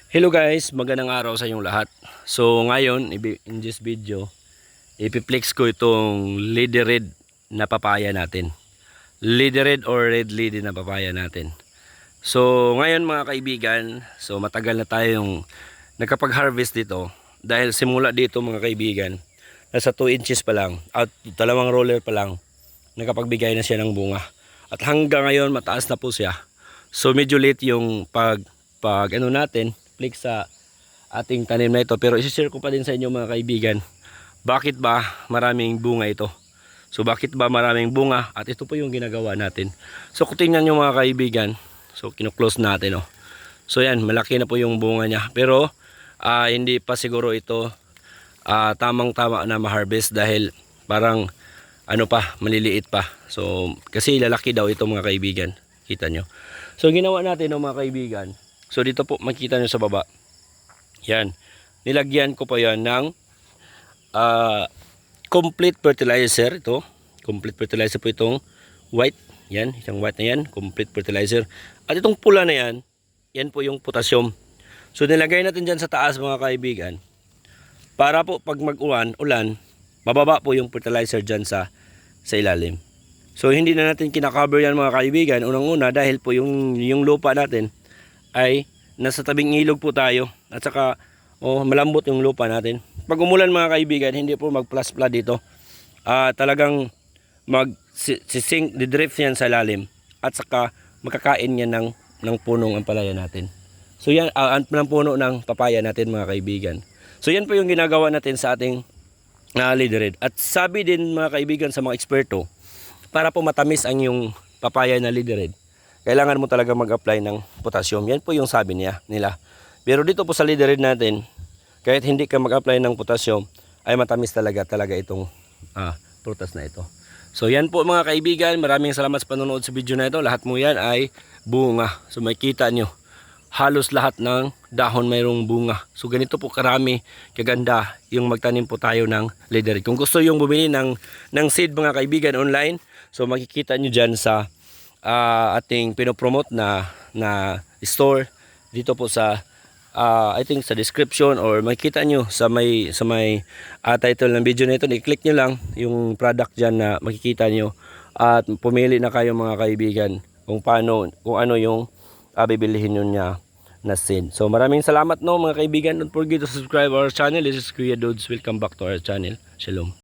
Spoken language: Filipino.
Hello guys, magandang araw sa inyong lahat. So ngayon, in this video, ipiplex ko itong Lady Red na papaya natin. Lady Red or Red Lady na papaya natin. So ngayon mga kaibigan, so matagal na tayong nakapag-harvest dito. Dahil simula dito mga kaibigan, nasa 2 inches pa lang, at 2 roller pa lang, nakapagbigay na siya ng bunga. At hanggang ngayon mataas na po siya. So medyo late yung pag ano natin, flex sa ating tanim na ito, pero isi-share ko pa din sa inyo mga kaibigan bakit ba maraming bunga ito. So bakit ba maraming bunga, at ito po yung ginagawa natin. So kung tingnan nyo mga kaibigan, so kino-close natin So yan, malaki na po yung bunga niya, pero hindi pa siguro ito tamang tama na ma-harvest dahil parang ano pa, maliliit pa. So kasi lalaki daw ito mga kaibigan, kita nyo. So ginawa natin mga kaibigan, so dito po makita nyo sa baba, yan, nilagyan ko pa yan ng complete fertilizer. Ito, complete fertilizer po itong white, yan, isang white na yan, complete fertilizer. At itong pula na yan, yan po yung potassium. So nilagay natin dyan sa taas mga kaibigan, para po pag mag-ulan, mababa po yung fertilizer dyan sa ilalim. So hindi na natin kinakaver yan mga kaibigan, unang-una dahil po yung lupa natin ay nasa tabing ilog po tayo, at saka malambot yung lupa natin. Pag umulan mga kaibigan, hindi po mag-plus-flood dito. Talagang mag-sink, didrift yan sa lalim, at saka makakain yan ng punong ampalaya natin. So yan, ng puno ng papaya natin mga kaibigan. So yan po yung ginagawa natin sa ating Lady Red. At sabi din mga kaibigan sa mga eksperto, para po matamis ang yung papaya na Lady Red, kailangan mo talaga mag-apply ng potassium. Yan po yung sabi nila. Pero dito po sa Lady Red natin, kahit hindi ka mag-apply ng potassium, ay matamis talaga itong prutas na ito. So yan po mga kaibigan, maraming salamat sa panonood sa video na ito. Lahat mo yan ay bunga. So makikita nyo, halos lahat ng dahon mayroong bunga. So ganito po karami, kaganda yung magtanim po tayo ng Lady Red. Kung gusto yung bumili ng seed mga kaibigan online, so makikita nyo dyan sa ating pinopromote na store dito po sa I think sa description, or makikita nyo sa may title ng video na ito. I-click nyo lang yung product dyan na makikita nyo, at pumili na kayo mga kaibigan kung ano yung bibilihin nyo niya na seed. So maraming salamat mga kaibigan. Don't forget to subscribe our channel. This is Kuya Dudes. Welcome back to our channel. Shalom.